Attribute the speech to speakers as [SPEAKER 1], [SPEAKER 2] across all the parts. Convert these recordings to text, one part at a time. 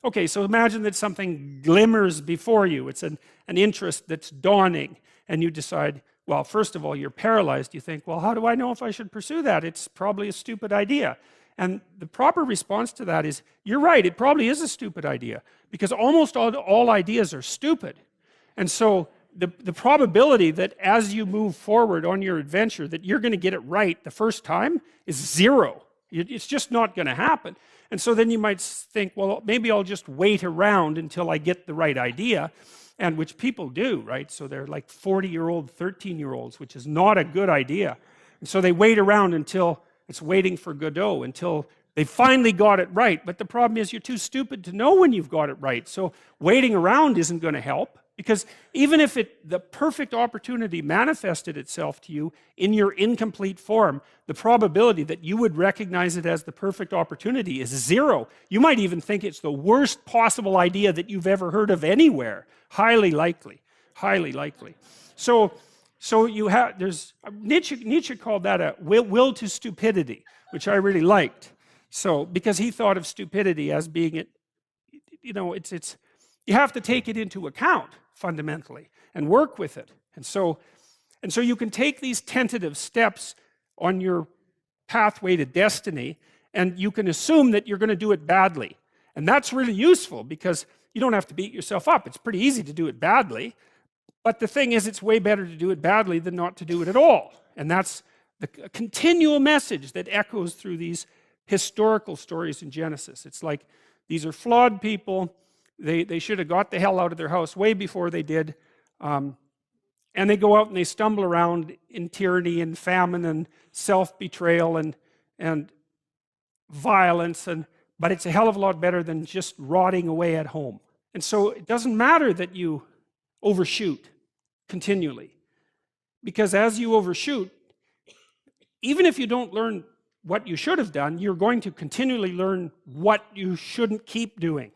[SPEAKER 1] Okay, so imagine that something glimmers before you. It's an interest that's dawning, and you decide, well, first of all, you're paralyzed. You think, well, how do I know if I should pursue that? It's probably a stupid idea. And the proper response to that is, you're right, it probably is a stupid idea, because almost all ideas are stupid. And so the probability that as you move forward on your adventure that you're going to get it right the first time is zero. It's just not going to happen. And so then you might think, well, maybe I'll just wait around until I get the right idea, and which people do, right? So they're like 40-year-old, 13-year-olds, which is not a good idea. And so they wait around until it's waiting for Godot, until they finally got it right. But the problem is you're too stupid to know when you've got it right. So waiting around isn't going to help, because even if the perfect opportunity manifested itself to you in your incomplete form, the probability that you would recognize it as the perfect opportunity is zero. You might even think it's the worst possible idea that you've ever heard of anywhere. Highly likely, highly likely. So you have, Nietzsche called that a will to stupidity, which I really liked. So, because he thought of stupidity as being, you have to take it into account fundamentally and work with it. And so you can take these tentative steps on your pathway to destiny, and you can assume that you're going to do it badly. And that's really useful, because you don't have to beat yourself up. It's pretty easy to do it badly. But the thing is, it's way better to do it badly than not to do it at all. And that's the continual message that echoes through these historical stories in Genesis. It's like, these are flawed people. They should have got the hell out of their house way before they did. And they go out and they stumble around in tyranny and famine and self-betrayal and violence. But it's a hell of a lot better than just rotting away at home. And so it doesn't matter that you overshoot continually. Because as you overshoot, even if you don't learn what you should have done, you're going to continually learn what you shouldn't keep doing.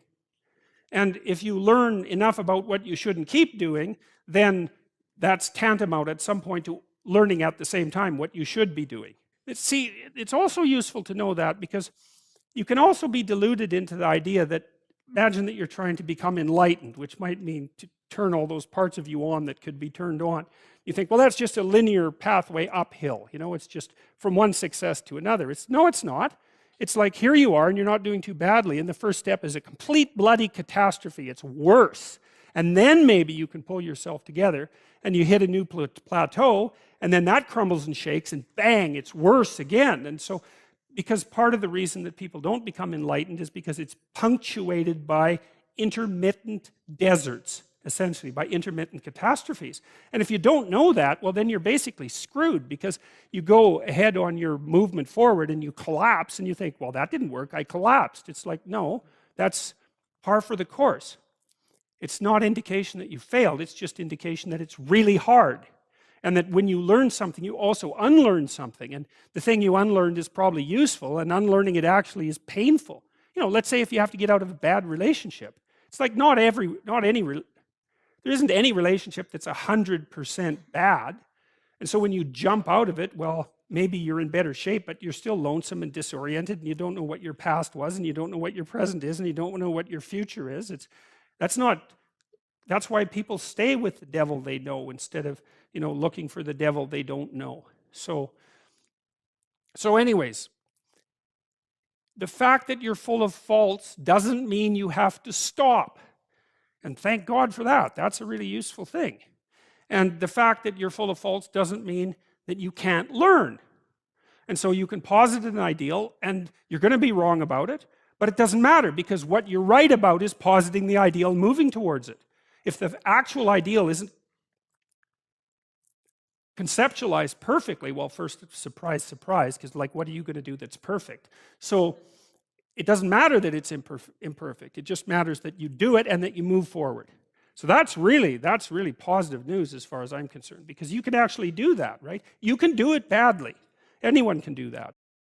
[SPEAKER 1] And if you learn enough about what you shouldn't keep doing, then that's tantamount at some point to learning at the same time what you should be doing. See, it's also useful to know that, because you can also be deluded into the idea that, imagine that you're trying to become enlightened, which might mean to turn all those parts of you on that could be turned on. You think, well, that's just a linear pathway uphill. It's just from one success to another. No, it's not. It's like, here you are and you're not doing too badly, and the first step is a complete bloody catastrophe. It's worse. And then maybe you can pull yourself together and you hit a new plateau, and then that crumbles and shakes, and bang, it's worse again. And so, because part of the reason that people don't become enlightened is because it's punctuated by intermittent deserts, essentially, by intermittent catastrophes. And if you don't know that, well, then you're basically screwed, because you go ahead on your movement forward and you collapse and you think, well, that didn't work, I collapsed. It's like, no, that's par for the course. It's not indication that you failed, it's just indication that it's really hard. And that when you learn something, you also unlearn something. And the thing you unlearned is probably useful, and unlearning it actually is painful. Let's say if you have to get out of a bad relationship. It's like there isn't any relationship that's 100% bad. And so when you jump out of it, well, maybe you're in better shape, but you're still lonesome and disoriented, and you don't know what your past was, and you don't know what your present is, and you don't know what your future is. That's why people stay with the devil they know instead of, looking for the devil they don't know. So anyways, the fact that you're full of faults doesn't mean you have to stop. And thank God for that. That's a really useful thing. And the fact that you're full of faults doesn't mean that you can't learn. And so you can posit an ideal, and you're going to be wrong about it, but it doesn't matter, because what you're right about is positing the ideal and moving towards it. If the actual ideal isn't conceptualized perfectly, well, first, surprise, surprise, because like, what are you going to do that's perfect? So it doesn't matter that it's imperfect. It just matters that you do it and that you move forward. So that's really positive news as far as I'm concerned, because you can actually do that, right? You can do it badly. Anyone can do that.